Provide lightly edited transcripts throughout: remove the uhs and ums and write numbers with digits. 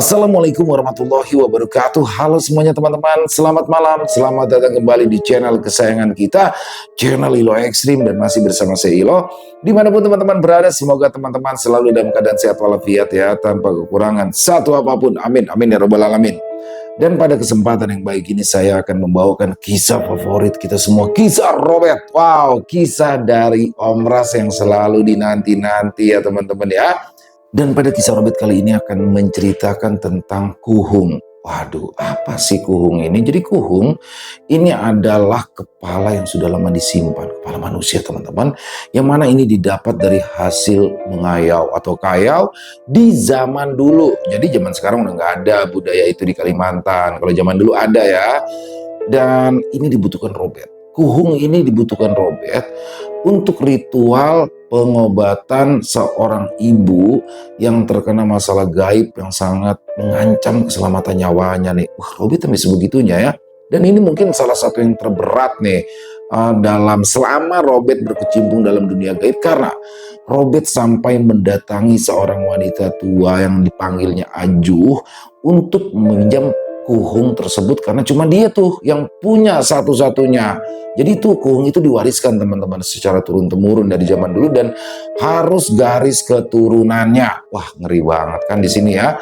Assalamualaikum warahmatullahi wabarakatuh. Halo semuanya teman-teman, selamat malam. Selamat datang kembali di channel kesayangan kita, channel Ilo Ekstrim, dan masih bersama saya Ilo. Dimanapun teman-teman berada, semoga teman-teman selalu dalam keadaan sehat walafiat ya, tanpa kekurangan satu apapun. Amin, amin ya robbal alamin. Dan pada kesempatan yang baik ini saya akan membawakan kisah favorit kita semua, kisah Robert. Wow, kisah dari Om Ras yang selalu dinanti-nanti ya teman-teman ya. Dan pada kisah Robert kali ini akan menceritakan tentang kuhung. Waduh, apa sih kuhung ini? Jadi kuhung ini adalah kepala yang sudah lama disimpan, kepala manusia teman-teman, yang mana ini didapat dari hasil mengayau atau kayau di zaman dulu. Jadi zaman sekarang udah nggak ada budaya itu di Kalimantan. Kalau zaman dulu ada ya. Dan ini dibutuhkan Robert. Kuhung ini dibutuhkan Robert untuk ritual pengobatan seorang ibu yang terkena masalah gaib yang sangat mengancam keselamatan nyawanya nih. Wah, Robert sampai sebegitunya ya. Dan ini mungkin salah satu yang terberat nih dalam selama Robert berkecimpung dalam dunia gaib, karena Robert sampai mendatangi seorang wanita tua yang dipanggilnya Ajuh untuk meminjam kuhung tersebut, karena cuma dia tuh yang punya satu-satunya. Jadi tuh kuhung itu diwariskan teman-teman secara turun-temurun dari zaman dulu dan harus garis keturunannya. Wah, ngeri banget kan di sini ya.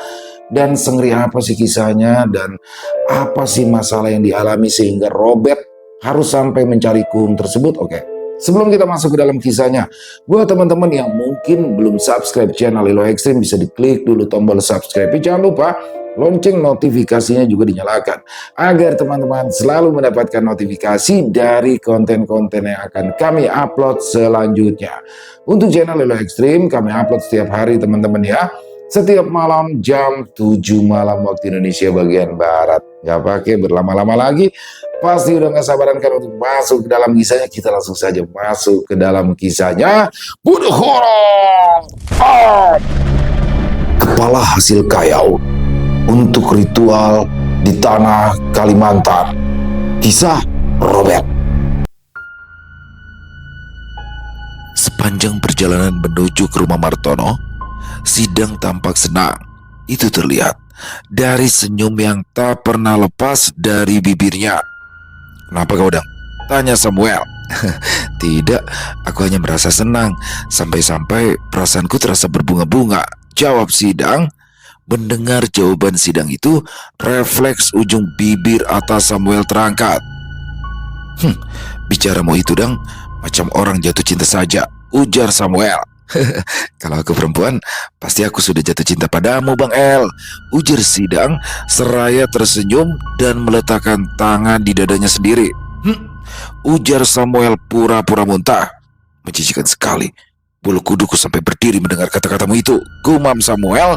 Dan sengeri apa sih kisahnya dan apa sih masalah yang dialami sehingga Robert harus sampai mencari kuhung tersebut? Oke. Sebelum kita masuk ke dalam kisahnya, buat teman-teman yang mungkin belum subscribe channel Ilo Ekstrim, bisa diklik dulu tombol subscribe. Jangan lupa lonceng notifikasinya juga dinyalakan, agar teman-teman selalu mendapatkan notifikasi dari konten-konten yang akan kami upload selanjutnya. Untuk channel Ilo Ekstrim, kami upload setiap hari teman-teman ya. Setiap malam jam 7 malam waktu Indonesia bagian Barat. Gak pakai berlama-lama lagi. Pasti udah gak sabaran kan untuk masuk ke dalam kisahnya. Kita langsung saja masuk ke dalam kisahnya. Bunuh horor. Kepala hasil kayau untuk ritual di tanah Kalimantan. Kisah Robert. Sepanjang perjalanan menuju ke rumah Martono, Sidang tampak senang. Itu terlihat dari senyum yang tak pernah lepas dari bibirnya. "Kenapa kau, Dang?" tanya Samuel. "Tidak, aku hanya merasa senang. Sampai-sampai perasaanku terasa berbunga-bunga," jawab Sidang. Mendengar jawaban Sidang itu, refleks ujung bibir atas Samuel terangkat. "Bicaramu itu, Dang, macam orang jatuh cinta saja," ujar Samuel. "Kalau aku perempuan, pasti aku sudah jatuh cinta padamu, Bang El," ujar Sidang seraya tersenyum dan meletakkan tangan di dadanya sendiri. Ujar Samuel pura-pura muntah. "Menjijikan sekali. Bulu kuduku sampai berdiri mendengar kata-katamu itu," gumam Samuel.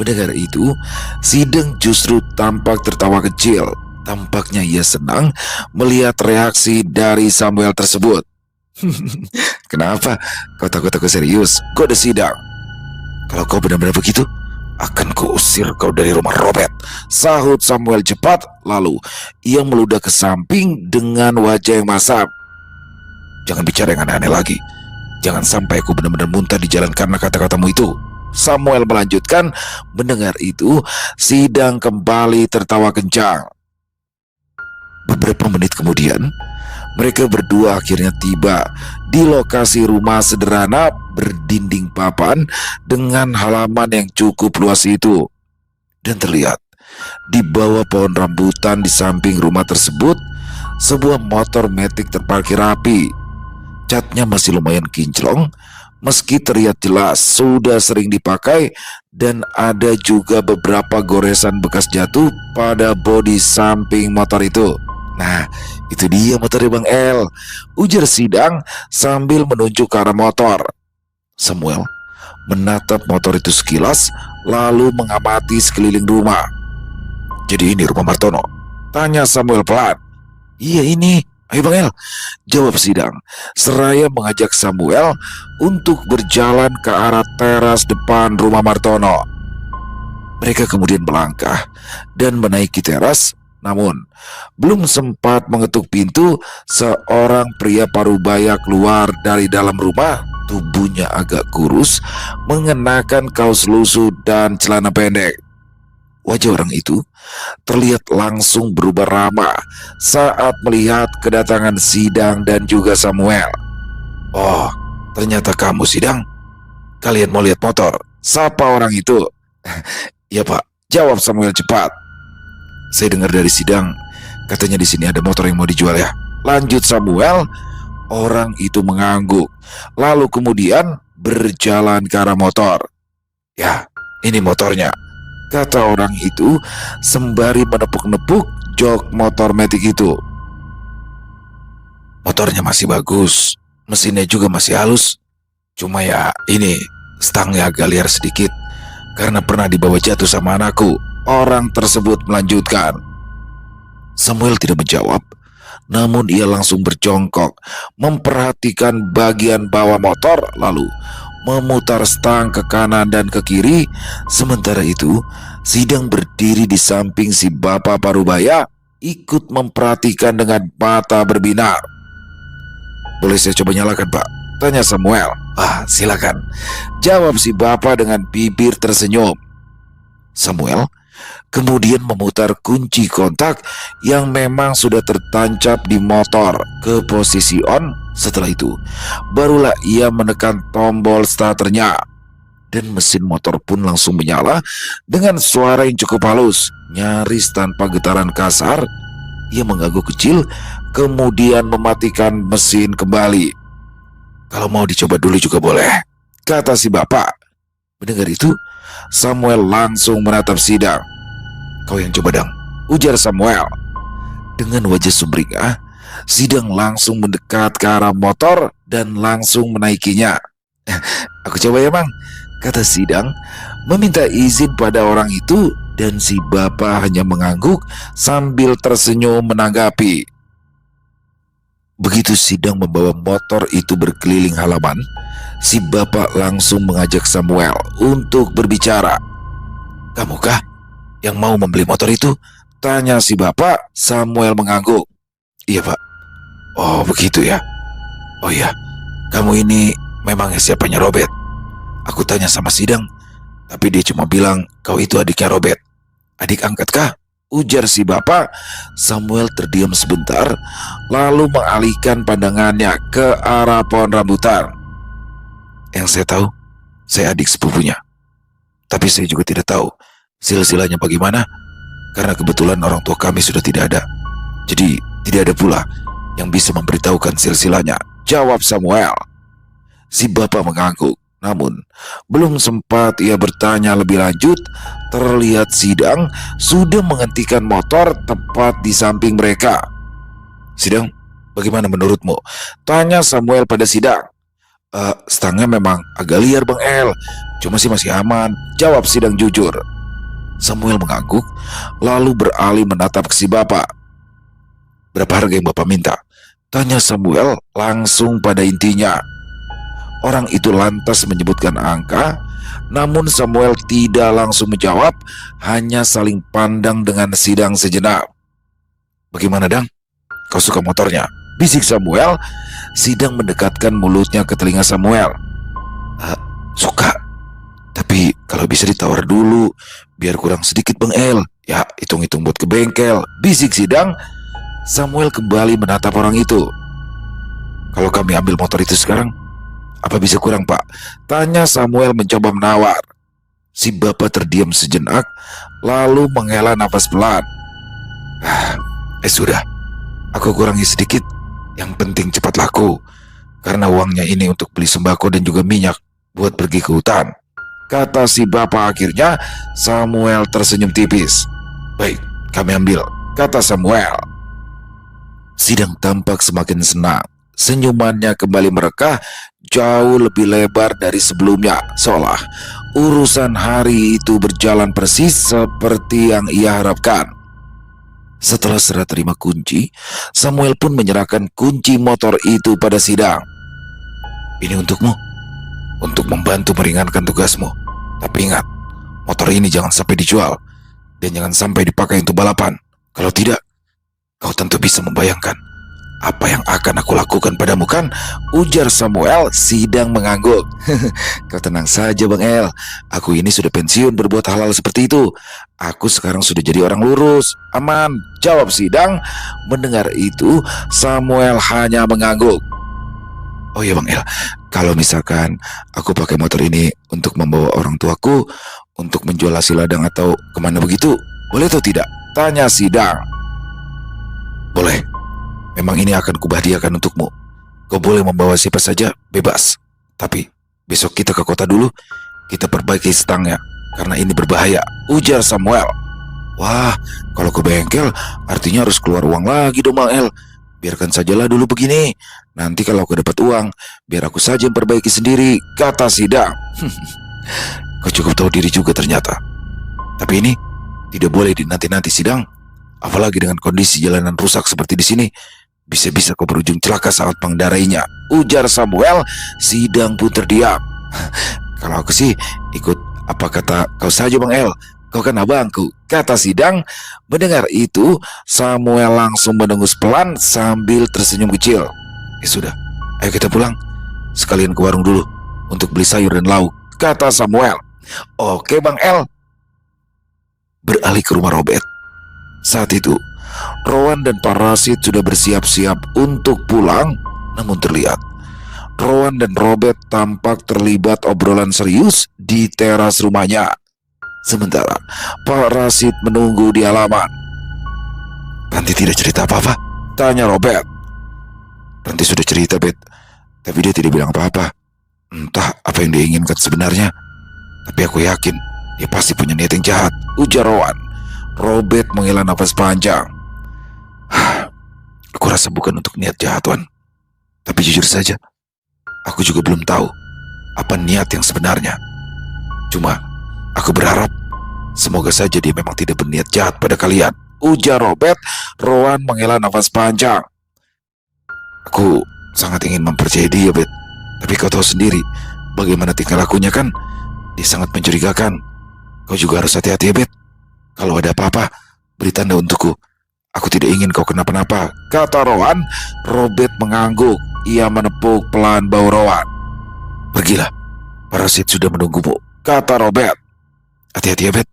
Mendengar itu, Sidang justru tampak tertawa kecil. Tampaknya ia senang melihat reaksi dari Samuel tersebut. "Kenapa? Kau takut aku serius?" kode Sidang. "Kalau kau benar-benar begitu, akan kuusir kau dari rumah Robert," sahut Samuel cepat. Lalu ia meludah ke samping dengan wajah yang masam. "Jangan bicara yang aneh-aneh lagi. Jangan sampai aku benar-benar muntah di jalan karena kata-katamu itu," Samuel melanjutkan. Mendengar itu, Sidang kembali tertawa kencang. Beberapa menit kemudian, mereka berdua akhirnya tiba di lokasi rumah sederhana berdinding papan dengan halaman yang cukup luas itu. Dan terlihat di bawah pohon rambutan di samping rumah tersebut, sebuah motor metik terparkir rapi. Catnya masih lumayan kinclong, meski terlihat jelas sudah sering dipakai, dan ada juga beberapa goresan bekas jatuh pada bodi samping motor itu. "Nah, itu dia motornya, Bang El," ujar Sidang sambil menunjuk ke arah motor. Samuel menatap motor itu sekilas, lalu mengamati sekeliling rumah. "Jadi ini rumah Martono?" tanya Samuel pelan. "Iya ini, ayo Bang El," jawab Sidang seraya mengajak Samuel untuk berjalan ke arah teras depan rumah Martono. Mereka kemudian melangkah dan menaiki teras. Namun, belum sempat mengetuk pintu, seorang pria parubaya keluar dari dalam rumah. Tubuhnya agak kurus, mengenakan kaos lusuh dan celana pendek. Wajah orang itu terlihat langsung berubah ramah saat melihat kedatangan Sidang dan juga Samuel. "Oh, ternyata kamu, Sidang. Kalian mau lihat motor?" sapa orang itu. "Iya, Pak," jawab Samuel cepat. "Saya dengar dari Sidang, katanya di sini ada motor yang mau dijual ya," lanjut Samuel. Orang itu mengangguk, lalu kemudian berjalan ke arah motor. "Ya, ini motornya," kata orang itu sembari menepuk-nepuk jok motor metik itu. "Motornya masih bagus, mesinnya juga masih halus. Cuma ya ini, stangnya agak liar sedikit karena pernah dibawa jatuh sama anakku," orang tersebut melanjutkan. Samuel tidak menjawab, namun ia langsung berjongkok, memperhatikan bagian bawah motor, lalu memutar stang ke kanan dan ke kiri. Sementara itu, Sidang berdiri di samping si bapak parubaya, ikut memperhatikan dengan mata berbinar. "Boleh saya coba nyalakan, Pak?" tanya Samuel. "Ah, silakan," jawab si bapak dengan bibir tersenyum. Samuel kemudian memutar kunci kontak yang memang sudah tertancap di motor ke posisi on. Setelah itu, barulah ia menekan tombol starternya, dan mesin motor pun langsung menyala dengan suara yang cukup halus, nyaris tanpa getaran kasar. Ia mengangguk kecil, kemudian mematikan mesin kembali. "Kalau mau dicoba dulu juga boleh," kata si bapak. Mendengar itu, Samuel langsung menatap Sidang. "Kau yang coba, Dang," ujar Samuel. Dengan wajah sumringah, Sidang langsung mendekat ke arah motor dan langsung menaikinya. "Aku coba ya, Bang," kata Sidang, meminta izin pada orang itu, dan si bapak hanya mengangguk sambil tersenyum menanggapi. Begitu Sidang membawa motor itu berkeliling halaman, si bapak langsung mengajak Samuel untuk berbicara. "Kamukah yang mau membeli motor itu?" tanya si bapak. Samuel mengangguk. "Iya, Pak." "Oh, begitu ya. Oh iya, kamu ini memangnya siapanya Robert?" "Aku tanya sama Sidang, tapi dia cuma bilang kau itu adiknya Robert." "Adik angkatkah?" ujar si bapak. Samuel terdiam sebentar, lalu mengalihkan pandangannya ke arah pohon rambutan. "Yang saya tahu, saya adik sepupunya. Tapi saya juga tidak tahu silsilahnya bagaimana, karena kebetulan orang tua kami sudah tidak ada. Jadi tidak ada pula yang bisa memberitahukan silsilahnya," jawab Samuel. Si bapak mengangguk, namun belum sempat ia bertanya lebih lanjut, terlihat Sidang sudah menghentikan motor tepat di samping mereka. "Sidang, bagaimana menurutmu?" tanya Samuel pada Sidang. Stangnya memang agak liar, Bang El, cuma sih masih aman," jawab Sidang jujur. Samuel mengangguk, lalu beralih menatap ke si bapak. "Berapa harga yang bapak minta?" tanya Samuel langsung pada intinya. Orang itu lantas menyebutkan angka, namun Samuel tidak langsung menjawab, hanya saling pandang dengan Sidang sejenak. "Bagaimana, Dang? Kau suka motornya?" bisik Samuel. Sidang mendekatkan mulutnya ke telinga Samuel. Suka. Tapi kalau bisa ditawar dulu, biar kurang sedikit, Bang El. Ya, hitung-hitung buat ke bengkel," bisik Sidang. Samuel kembali menatap orang itu. "Kalau kami ambil motor itu sekarang, apa bisa kurang, Pak?" tanya Samuel mencoba menawar. Si bapak terdiam sejenak, lalu menghela nafas pelan. Sudah, aku kurangi sedikit. Yang penting cepat laku, karena uangnya ini untuk beli sembako dan juga minyak buat pergi ke hutan," kata si bapak akhirnya. Samuel tersenyum tipis. "Baik, kami ambil," kata Samuel. Sidang tampak semakin senang. Senyumannya kembali merekah, jauh lebih lebar dari sebelumnya, seolah urusan hari itu berjalan persis seperti yang ia harapkan. Setelah serah terima kunci, Samuel pun menyerahkan kunci motor itu pada Sidang. "Ini untukmu, untuk membantu meringankan tugasmu. Tapi ingat, motor ini jangan sampai dijual, dan jangan sampai dipakai untuk balapan. Kalau tidak, kau tentu bisa membayangkan Apa yang akan aku lakukan padamu kan? Ujar Samuel, Sidang mengangguk. Kau tenang saja Bang El, aku ini sudah pensiun berbuat hal-hal seperti itu. Aku sekarang sudah jadi orang lurus, aman, jawab Sidang. Mendengar itu, Samuel hanya mengangguk. Oh iya Bang El, kalau misalkan aku pakai motor ini untuk membawa orang tuaku untuk menjual hasil ladang atau kemana begitu, boleh atau tidak? Tanya Sidang. Boleh. Memang ini akan kubahdiakan untukmu. Kau boleh membawa siapa saja, bebas. Tapi besok kita ke kota dulu. Kita perbaiki stangnya, karena ini berbahaya, ujar Samuel. Wah, kalau ke bengkel artinya harus keluar uang lagi dong Bang El. Biarkan sajalah dulu begini. Nanti kalau aku dapat uang, biar aku saja yang perbaiki sendiri, kata Sidang. Kau cukup tahu diri juga ternyata. Tapi ini tidak boleh dinanti-nanti Sidang. Apalagi dengan kondisi jalanan rusak seperti di sini. Bisa-bisa kau berujung celaka saat mengendarainya, ujar Samuel. Sidang pun terdiam. Kalau aku sih ikut apa kata kau saja Bang El. Kau kan abangku, kata Sidang. Mendengar itu, Samuel langsung mendengus pelan sambil tersenyum kecil. Sudah, ayo kita pulang. Sekalian ke warung dulu untuk beli sayur dan lauk, kata Samuel. Oke Bang El. Beralih ke rumah Robert. Saat itu Rowan dan Parasit sudah bersiap-siap untuk pulang. Namun terlihat Rowan dan Robert tampak terlibat obrolan serius di teras rumahnya. Sementara Parasit menunggu di halaman. Ranti tidak cerita apa-apa? Tanya Robert. Ranti sudah cerita, Bet. Tapi dia tidak bilang apa-apa. Entah apa yang dia inginkan sebenarnya. Tapi aku yakin dia pasti punya niat yang jahat, ujar Rowan. Robert menghela nafas panjang. Aku rasa bukan untuk niat jahat, Wan. Tapi jujur saja, aku juga belum tahu apa niat yang sebenarnya. Cuma, aku berharap semoga saja dia memang tidak berniat jahat pada kalian, ujar Robert. Rowan menghela nafas panjang. Aku sangat ingin mempercayai dia, Bet. Tapi kau tahu sendiri bagaimana tingkah lakunya kan? Dia sangat mencurigakan. Kau juga harus hati-hati ya, Bet. Kalau ada apa-apa, beri tanda untukku. Aku tidak ingin kau kenapa-napa, kata Rowan. Robert mengangguk. Ia menepuk pelan bahu Rowan. Pergilah, Parasit sudah menunggumu, kata Robert. Hati-hati ya, Bet.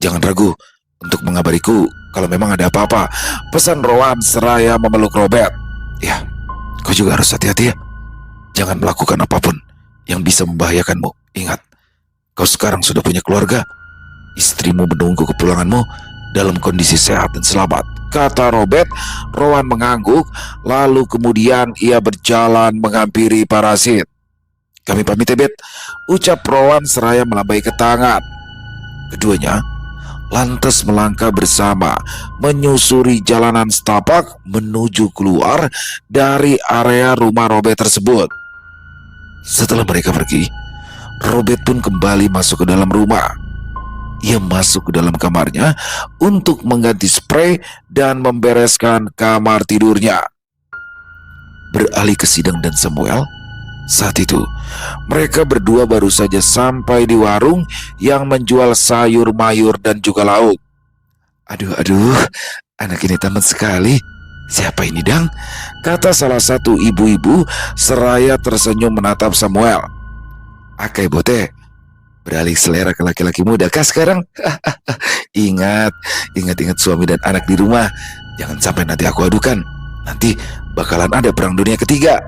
Jangan ragu untuk mengabariku kalau memang ada apa-apa, pesan Rowan seraya memeluk Robert. Ya, kau juga harus hati-hati ya. Jangan melakukan apapun yang bisa membahayakanmu. Ingat, kau sekarang sudah punya keluarga. Istrimu menunggu kepulanganmu dalam kondisi sehat dan selamat, kata Robert. Rowan mengangguk. Lalu kemudian ia berjalan menghampiri Parasit. Kami pamit ya, Bet, ucap Rowan seraya melambaikan tangan. Keduanya lantas melangkah bersama menyusuri jalanan setapak menuju keluar dari area rumah Robert tersebut. Setelah mereka pergi, Robert pun kembali masuk ke dalam rumah. Ia masuk ke dalam kamarnya untuk mengganti spray dan membereskan kamar tidurnya. Beralih ke Sidang dan Samuel. Saat itu, mereka berdua baru saja sampai di warung yang menjual sayur mayur dan juga lauk. Aduh, anak ini tamat sekali. Siapa ini, Dang? Kata salah satu ibu-ibu seraya tersenyum menatap Samuel. Akai bote, beralih selera ke laki-laki muda kah sekarang? Ingat suami dan anak di rumah. Jangan sampai nanti aku adukan. Nanti bakalan ada perang dunia ketiga.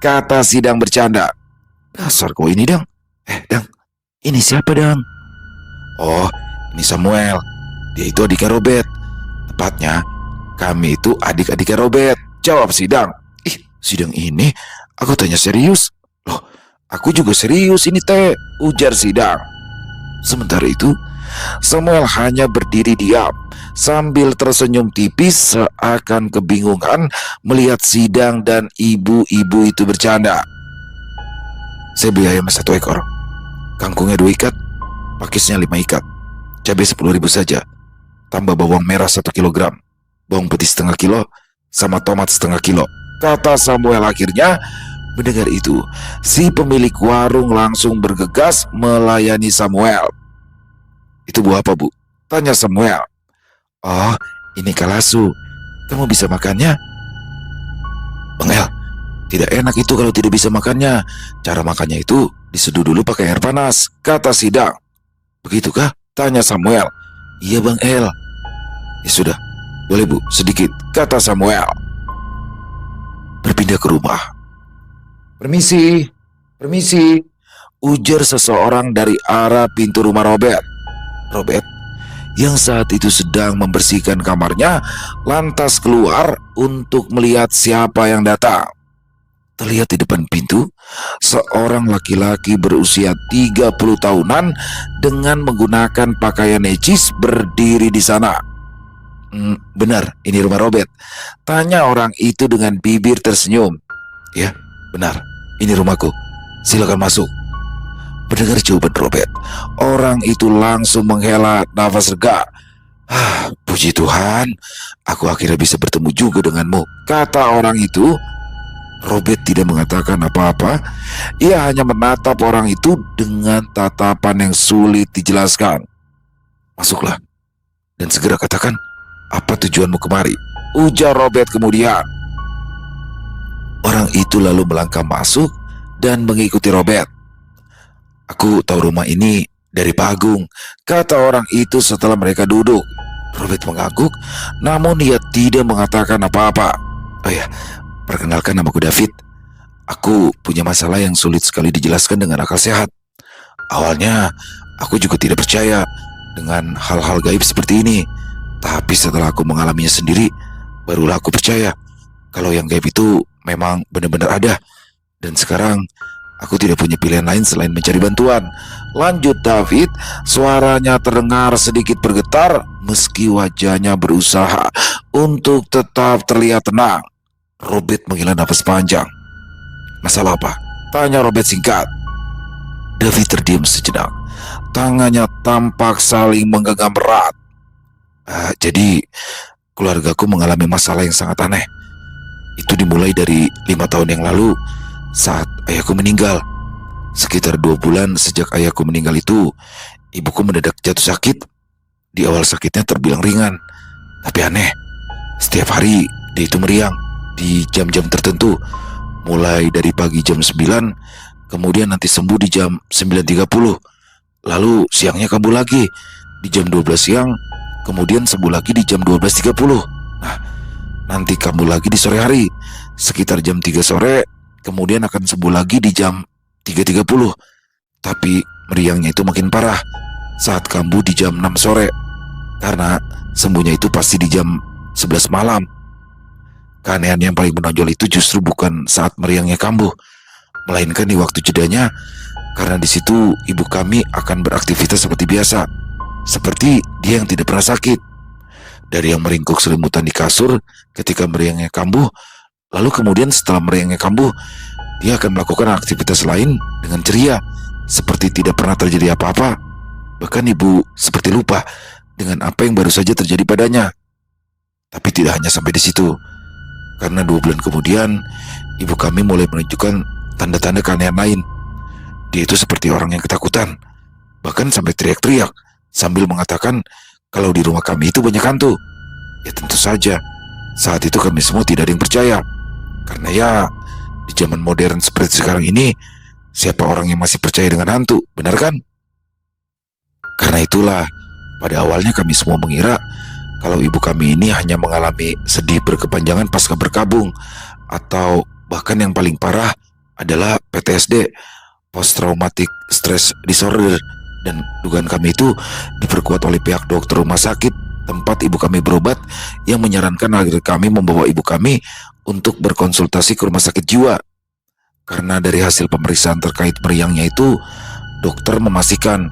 Kata Sidang bercanda. Dasar kau ini, Dang. Dang, ini siapa, Dang? Oh, ini Samuel. Dia itu adiknya Robert. Tepatnya, kami itu adik-adiknya Robert, jawab Sidang. Sidang ini? Aku tanya serius. Loh, aku juga serius ini teh, ujar Sidang. Sementara itu, Samuel hanya berdiri diam sambil tersenyum tipis seakan kebingungan melihat Sidang dan ibu-ibu itu bercanda. Saya beli ayam 1 ekor, kangkungnya 2 ikat, pakisnya 5 ikat, cabai 10.000 saja, tambah bawang merah 1 kilogram, bawang putih setengah kilo, sama tomat setengah kilo, kata Samuel akhirnya. Mendengar itu, si pemilik warung langsung bergegas melayani Samuel. Itu buah apa, Bu? Tanya Samuel. Oh, ini kalasu. Kamu bisa makannya? Bang El, tidak enak itu kalau tidak bisa makannya. Cara makannya itu diseduh dulu pakai air panas, kata Sidang. Begitukah? Tanya Samuel. Iya Bang El. Ya sudah, boleh Bu, sedikit, kata Samuel. Berpindah ke rumah. Permisi, permisi, ujar seseorang dari arah pintu rumah Robert. Robert, yang saat itu sedang membersihkan kamarnya, lantas keluar untuk melihat siapa yang datang. Terlihat di depan pintu, seorang laki-laki berusia 30 tahunan dengan menggunakan pakaian necis berdiri di sana. Benar, ini rumah Robert, tanya orang itu dengan bibir tersenyum. Ya, benar, ini rumahku, silakan masuk. Mendengar jawaban Robert, orang itu langsung menghela nafas lega. Puji Tuhan, aku akhirnya bisa bertemu juga denganmu, kata orang itu. Robert tidak mengatakan apa-apa. Ia hanya menatap orang itu dengan tatapan yang sulit dijelaskan. Masuklah, dan segera katakan, apa tujuanmu kemari? Ujar Robert kemudian. Orang itu lalu melangkah masuk dan mengikuti Robert. Aku tahu rumah ini dari Pak Agung, kata orang itu setelah mereka duduk. Robert mengangguk, namun ia tidak mengatakan apa-apa. Oh ya, perkenalkan, namaku David. Aku punya masalah yang sulit sekali dijelaskan dengan akal sehat. Awalnya, aku juga tidak percaya dengan hal-hal gaib seperti ini. Tapi setelah aku mengalaminya sendiri, barulah aku percaya kalau yang gaib itu memang benar-benar ada. Dan sekarang, aku tidak punya pilihan lain selain mencari bantuan. Lanjut David, suaranya terdengar sedikit bergetar meski wajahnya berusaha untuk tetap terlihat tenang. Robert menghela nafas panjang. Masalah apa? Tanya Robert singkat. David terdiam sejenak. Tangannya tampak saling menggenggam erat. Jadi keluargaku mengalami masalah yang sangat aneh. Itu dimulai dari 5 tahun yang lalu saat ayahku meninggal. Sekitar 2 bulan sejak ayahku meninggal itu, ibuku mendadak jatuh sakit. Di awal sakitnya terbilang ringan, tapi aneh. Setiap hari dia itu meriang di jam-jam tertentu, mulai dari pagi jam 9, kemudian nanti sembuh di jam 9.30, lalu siangnya kambuh lagi di jam 12 siang, kemudian sembuh lagi di jam 12.30. Nah, nanti kambuh lagi di sore hari sekitar jam 3 sore, kemudian akan sembuh lagi di jam 3.30. Tapi meriangnya itu makin parah saat kambuh di jam 6 sore, karena sembuhnya itu pasti di jam 11 malam. Keanehan yang paling menonjol itu justru bukan saat meriangnya kambuh, melainkan di waktu jedanya, karena di situ ibu kami akan beraktivitas seperti biasa, seperti dia yang tidak pernah sakit. Dari yang meringkuk selimutan di kasur ketika meriangnya kambuh, lalu kemudian setelah meriangnya kambuh, dia akan melakukan aktivitas lain dengan ceria, seperti tidak pernah terjadi apa-apa. Bahkan ibu seperti lupa dengan apa yang baru saja terjadi padanya. Tapi tidak hanya sampai di situ, karena 2 bulan kemudian ibu kami mulai menunjukkan tanda-tanda keanehan lain. Dia itu seperti orang yang ketakutan, bahkan sampai teriak-teriak sambil mengatakan kalau di rumah kami itu banyak hantu. Ya tentu saja, saat itu kami semua tidak ada yang percaya, karena ya di zaman modern seperti sekarang ini, siapa orang yang masih percaya dengan hantu, benar kan? Karena itulah, pada awalnya kami semua mengira kalau ibu kami ini hanya mengalami sedih berkepanjangan pasca berkabung, atau bahkan yang paling parah adalah PTSD, Post Traumatic Stress Disorder. Dan dugaan kami itu diperkuat oleh pihak dokter rumah sakit tempat ibu kami berobat, yang menyarankan agar kami membawa ibu kami untuk berkonsultasi ke rumah sakit jiwa. Karena dari hasil pemeriksaan terkait meriangnya itu, dokter memastikan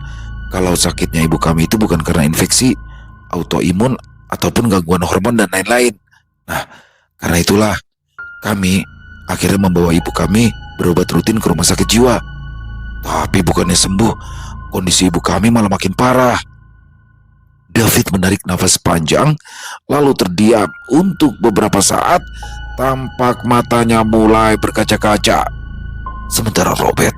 kalau sakitnya ibu kami itu bukan karena infeksi, autoimun, ataupun gangguan hormon dan lain-lain. Nah, karena itulah kami akhirnya membawa ibu kami berobat rutin ke rumah sakit jiwa. Tapi bukannya sembuh, kondisi ibu kami malah makin parah. David menarik nafas panjang, lalu terdiam untuk beberapa saat. Tampak matanya mulai berkaca-kaca. Sementara Robert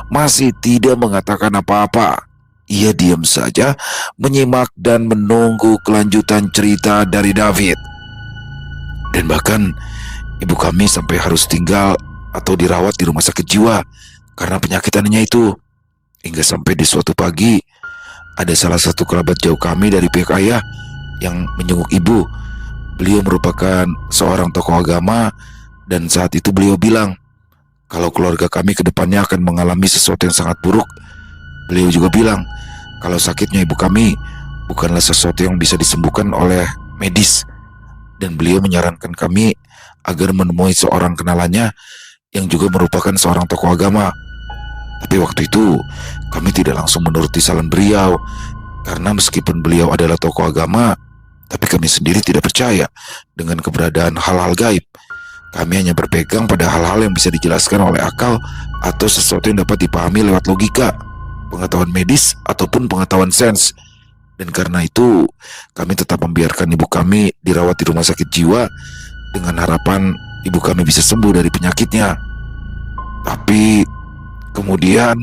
masih tidak mengatakan apa-apa. Ia diam saja, menyimak dan menunggu kelanjutan cerita dari David. Dan bahkan Ibu kami sampai harus tinggal atau dirawat di rumah sakit jiwa karena penyakit anehnya itu. Hingga sampai di suatu pagi, ada salah satu kerabat jauh kami dari pihak ayah yang menjenguk ibu. Beliau merupakan seorang tokoh agama dan saat itu beliau bilang kalau keluarga kami ke depannya akan mengalami sesuatu yang sangat buruk. Beliau juga bilang kalau sakitnya ibu kami bukanlah sesuatu yang bisa disembuhkan oleh medis. Dan beliau menyarankan kami agar menemui seorang kenalannya yang juga merupakan seorang tokoh agama. Tapi waktu itu kami tidak langsung menuruti saran beliau karena meskipun beliau adalah tokoh agama, tapi kami sendiri tidak percaya dengan keberadaan hal-hal gaib. Kami hanya berpegang pada hal-hal yang bisa dijelaskan oleh akal atau sesuatu yang dapat dipahami lewat logika, pengetahuan medis ataupun pengetahuan sains. Dan karena itu kami tetap membiarkan ibu kami dirawat di rumah sakit jiwa dengan harapan ibu kami bisa sembuh dari penyakitnya. Tapi kemudian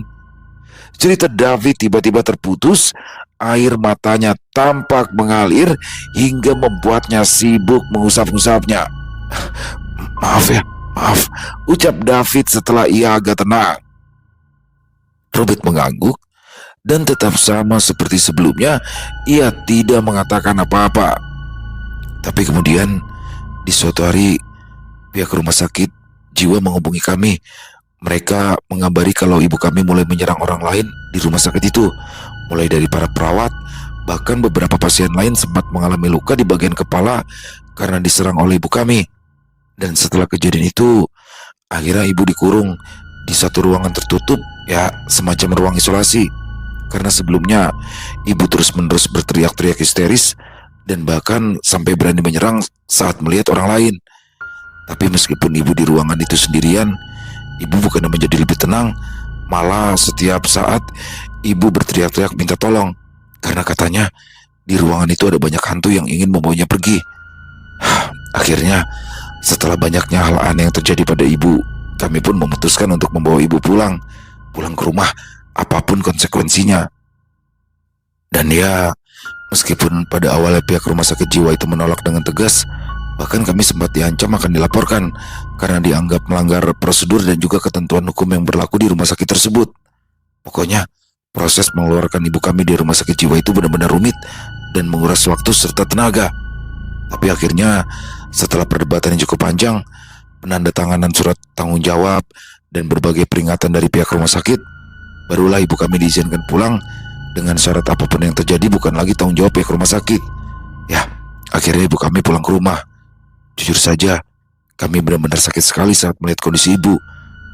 cerita David tiba-tiba terputus. Air matanya tampak mengalir hingga membuatnya sibuk mengusap-ngusapnya. Maaf ya, maaf, ucap David setelah ia agak tenang. Robert mengangguk dan tetap sama seperti sebelumnya, ia tidak mengatakan apa-apa. Tapi kemudian di suatu hari pihak rumah sakit jiwa menghubungi kami. Mereka mengabari kalau ibu kami mulai menyerang orang lain di rumah sakit itu, mulai dari para perawat, bahkan beberapa pasien lain sempat mengalami luka di bagian kepala karena diserang oleh ibu kami. Dan setelah kejadian itu, akhirnya ibu dikurung di satu ruangan tertutup, ya semacam ruang isolasi. Karena sebelumnya ibu terus-menerus berteriak-teriak histeris dan bahkan sampai berani menyerang saat melihat orang lain. Tapi meskipun ibu di ruangan itu sendirian, ibu bukannya menjadi lebih tenang, malah setiap saat ibu berteriak-teriak minta tolong. Karena katanya di ruangan itu ada banyak hantu yang ingin membawanya pergi. Akhirnya setelah banyaknya hal aneh yang terjadi pada ibu, kami pun memutuskan untuk membawa ibu pulang ke rumah apapun konsekuensinya. Dan ya, meskipun pada awalnya pihak rumah sakit jiwa itu menolak dengan tegas, bahkan kami sempat diancam akan dilaporkan karena dianggap melanggar prosedur dan juga ketentuan hukum yang berlaku di rumah sakit tersebut. Pokoknya, proses mengeluarkan ibu kami di rumah sakit jiwa itu benar-benar rumit dan menguras waktu serta tenaga. Tapi akhirnya, setelah perdebatan yang cukup panjang, penandatanganan surat tanggung jawab, dan berbagai peringatan dari pihak rumah sakit, barulah ibu kami diizinkan pulang dengan syarat apapun yang terjadi bukan lagi tanggung jawab pihak rumah sakit. Ya, akhirnya ibu kami pulang ke rumah. Jujur saja, kami benar-benar sakit sekali saat melihat kondisi ibu.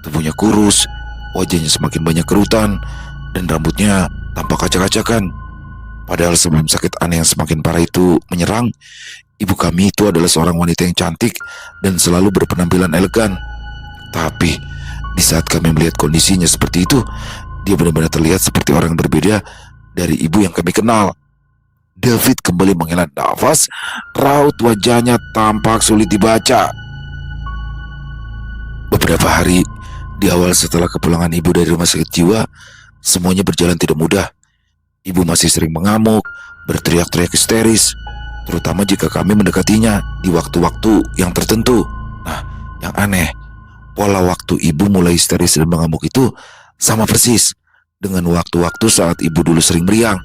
Tubuhnya kurus, wajahnya semakin banyak kerutan, dan rambutnya tampak acak-acakan. Padahal sebelum sakit aneh yang semakin parah itu menyerang, ibu kami itu adalah seorang wanita yang cantik dan selalu berpenampilan elegan. Tapi di saat kami melihat kondisinya seperti itu, dia benar-benar terlihat seperti orang yang berbeda dari ibu yang kami kenal. David kembali menghela nafas, raut wajahnya tampak sulit dibaca. Beberapa hari di awal setelah kepulangan ibu dari rumah sakit jiwa, semuanya berjalan tidak mudah. Ibu masih sering mengamuk, berteriak-teriak histeris, terutama jika kami mendekatinya di waktu-waktu yang tertentu. Nah, yang aneh, pola waktu ibu mulai histeris dan mengamuk itu sama persis dengan waktu-waktu saat ibu dulu sering meriang.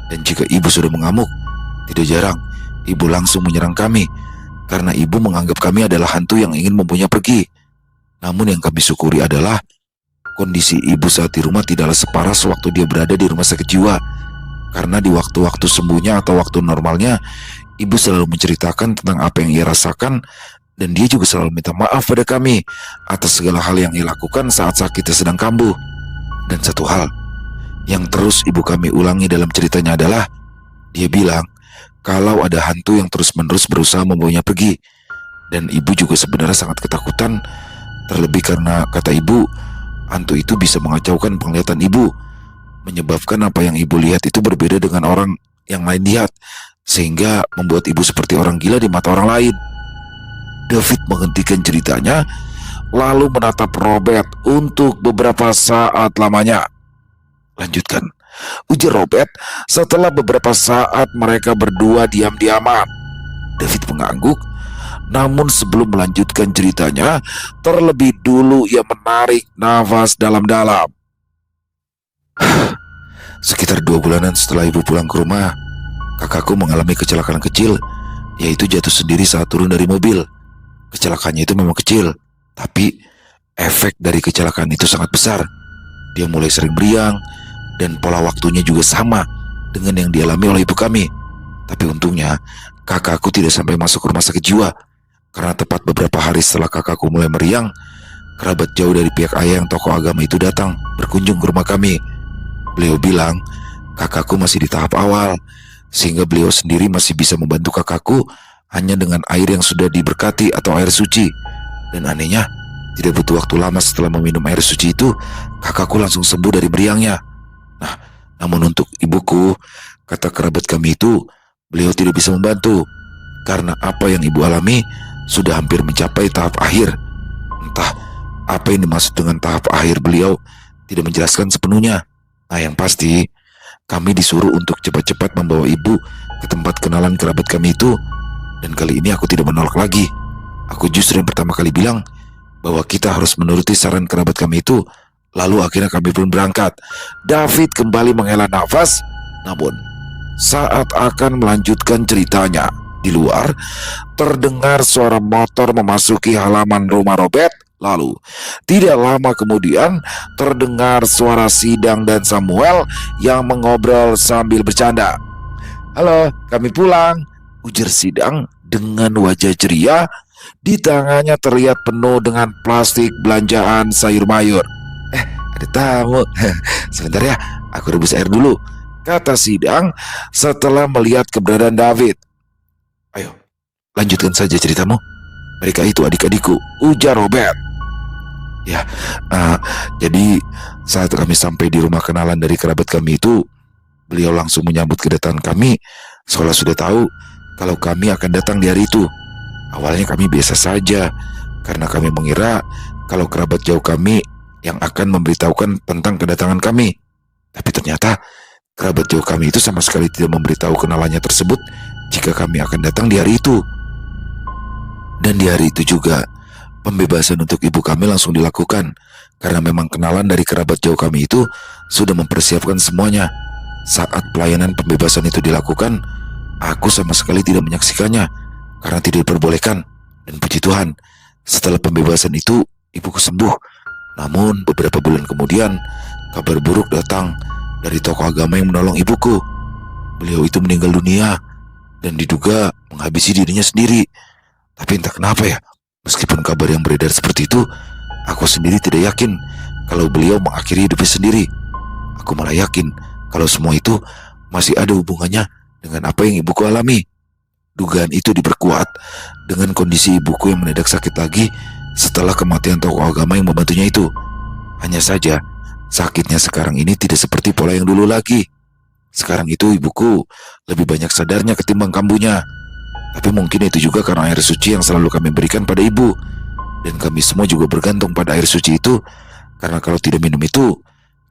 Dan jika ibu sudah mengamuk, tidak jarang ibu langsung menyerang kami karena ibu menganggap kami adalah hantu yang ingin membawanya pergi. Namun yang kami syukuri adalah kondisi ibu saat di rumah tidaklah separah sewaktu dia berada di rumah sakit jiwa. Karena di waktu-waktu sembuhnya atau waktu normalnya, ibu selalu menceritakan tentang apa yang ia rasakan dan dia juga selalu minta maaf pada kami atas segala hal yang ia lakukan saat sakitnya sedang kambuh. Dan satu hal yang terus ibu kami ulangi dalam ceritanya adalah dia bilang kalau ada hantu yang terus-menerus berusaha membawanya pergi. Dan ibu juga sebenarnya sangat ketakutan, terlebih karena kata ibu, hantu itu bisa mengacaukan penglihatan ibu, menyebabkan apa yang ibu lihat itu berbeda dengan orang yang lain lihat, sehingga membuat ibu seperti orang gila di mata orang lain. David menghentikan ceritanya, lalu menatap Robert untuk beberapa saat lamanya. Lanjutkan, ujar Robert setelah beberapa saat mereka berdua diam-diaman. David mengangguk, Namun sebelum melanjutkan ceritanya, terlebih dulu ia menarik nafas dalam-dalam. Sekitar 2 bulanan setelah ibu pulang ke rumah, kakakku mengalami kecelakaan kecil, yaitu jatuh sendiri saat turun dari mobil. Kecelakaannya itu memang kecil, tapi efek dari kecelakaan itu sangat besar. Dia mulai sering meriang, dan pola waktunya juga sama dengan yang dialami oleh ibu kami. Tapi untungnya, kakakku tidak sampai masuk rumah sakit jiwa, karena tepat beberapa hari setelah kakakku mulai meriang, kerabat jauh dari pihak ayah yang tokoh agama itu datang berkunjung ke rumah kami. Beliau bilang kakakku masih di tahap awal, sehingga beliau sendiri masih bisa membantu kakakku hanya dengan air yang sudah diberkati atau air suci. Dan anehnya, tidak butuh waktu lama setelah meminum air suci itu, kakakku langsung sembuh dari meriangnya. Nah, namun untuk ibuku, kata kerabat kami itu, beliau tidak bisa membantu, karena apa yang ibu alami sudah hampir mencapai tahap akhir. Entah apa yang dimaksud dengan tahap akhir, beliau tidak menjelaskan sepenuhnya. Nah, yang pasti kami disuruh untuk cepat-cepat membawa ibu ke tempat kenalan kerabat kami itu. Dan kali ini aku tidak menolak lagi. Aku justru yang pertama kali bilang bahwa kita harus menuruti saran kerabat kami itu. Lalu akhirnya kami pun berangkat. David kembali menghela nafas. Namun saat akan melanjutkan ceritanya, di luar terdengar suara motor memasuki halaman rumah Robert. Lalu tidak lama kemudian terdengar suara Sidang dan Samuel yang mengobrol sambil bercanda. "Halo, kami pulang," ujar Sidang dengan wajah ceria. Di tangannya terlihat penuh dengan plastik belanjaan sayur mayur. Ada tamu. Sebentar ya, aku rebus air dulu," kata Sidang setelah melihat keberadaan David. "Ayo, lanjutkan saja ceritamu. Mereka itu adik-adikku," ujar Robert. Ya, jadi saat kami sampai di rumah kenalan dari kerabat kami itu, beliau langsung menyambut kedatangan kami, seolah sudah tahu kalau kami akan datang di hari itu. Awalnya kami biasa saja, karena kami mengira kalau kerabat jauh kami yang akan memberitahukan tentang kedatangan kami. Tapi ternyata kerabat jauh kami itu sama sekali tidak memberitahu kenalannya tersebut jika kami akan datang di hari itu. Dan di hari itu juga pembebasan untuk ibu kami langsung dilakukan, karena memang kenalan dari kerabat jauh kami itu sudah mempersiapkan semuanya. Saat pelayanan pembebasan itu dilakukan, aku sama sekali tidak menyaksikannya karena tidak diperbolehkan. Dan puji Tuhan, setelah pembebasan itu ibuku sembuh. Namun beberapa bulan kemudian, kabar buruk datang dari tokoh agama yang menolong ibuku. Beliau itu meninggal dunia dan diduga menghabisi dirinya sendiri. Tapi entah kenapa ya, meskipun kabar yang beredar seperti itu, aku sendiri tidak yakin kalau beliau mengakhiri hidupnya sendiri. Aku malah yakin kalau semua itu masih ada hubungannya dengan apa yang ibuku alami. Dugaan itu diperkuat dengan kondisi ibuku yang mendadak sakit lagi setelah kematian tokoh agama yang membantunya itu. Hanya saja, sakitnya sekarang ini tidak seperti pola yang dulu lagi. Sekarang itu ibuku lebih banyak sadarnya ketimbang kambuhnya. Tapi mungkin itu juga karena air suci yang selalu kami berikan pada ibu. Dan kami semua juga bergantung pada air suci itu, karena kalau tidak minum itu,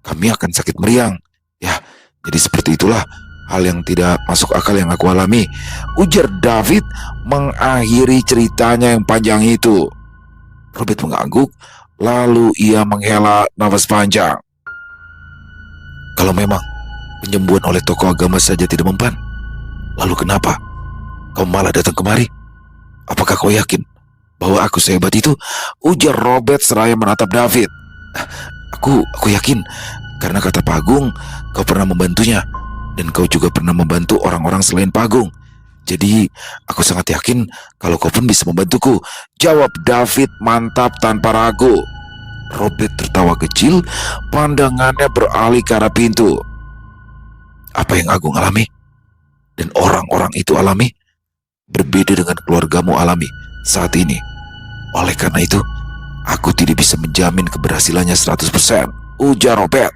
kami akan sakit meriang. Ya, jadi seperti itulah hal yang tidak masuk akal yang aku alami, ujar David mengakhiri ceritanya yang panjang itu. Robert mengangguk, lalu ia menghela nafas panjang. "Kalau memang penyembuhan oleh tokoh agama saja tidak mempan, lalu kenapa kau malah datang kemari? Apakah kau yakin bahwa aku sehebat itu?" ujar Robert seraya menatap David. Aku yakin, karena kata Pak Agung, kau pernah membantunya, dan kau juga pernah membantu orang-orang selain Pak Agung. Jadi aku sangat yakin kalau kau pun bisa membantuku, jawab David mantap tanpa ragu. Robert tertawa kecil, pandangannya beralih ke arah pintu. "Apa yang Agung alami dan orang-orang itu alami berbeda dengan keluargamu alami saat ini. Oleh karena itu, aku tidak bisa menjamin keberhasilannya 100%, ujar Robert.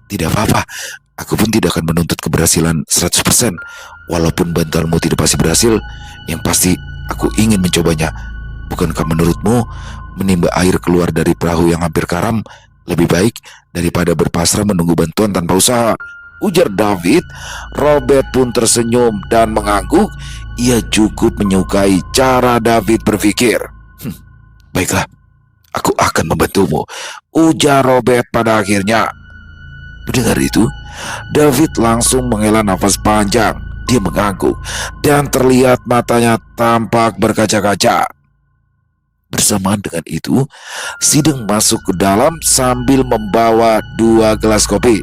Tidak apa-apa, aku pun tidak akan menuntut keberhasilan 100%. Walaupun bantalmu tidak pasti berhasil, yang pasti aku ingin mencobanya. Bukankah menurutmu menimba air keluar dari perahu yang hampir karam lebih baik daripada berpasrah menunggu bantuan tanpa usaha?" ujar David. Robert pun tersenyum dan mengangguk. ia cukup menyukai cara David berpikir. Baiklah, aku akan membantumu, ujar Robert pada akhirnya. Mendengar itu, David langsung menghela nafas panjang. Dia mengangguk dan terlihat matanya tampak berkaca-kaca. Bersamaan dengan itu, Sideng masuk ke dalam sambil membawa 2 gelas kopi.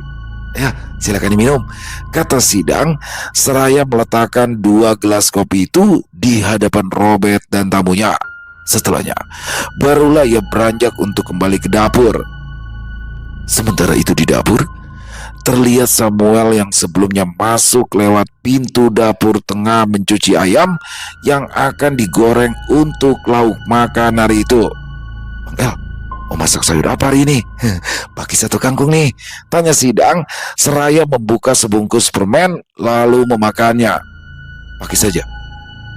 Ya, silakan diminum, kata Sidang seraya meletakkan 2 gelas kopi itu di hadapan Robert dan tamunya. Setelahnya, barulah ia beranjak untuk kembali ke dapur. Sementara itu di dapur, terlihat Samuel yang sebelumnya masuk lewat pintu dapur tengah mencuci ayam yang akan digoreng untuk lauk makan hari itu. Bang El, mau masak sayur apa hari ini? Pakai 1 kangkung nih, tanya Sidang seraya membuka sebungkus permen lalu memakannya. Pakai saja,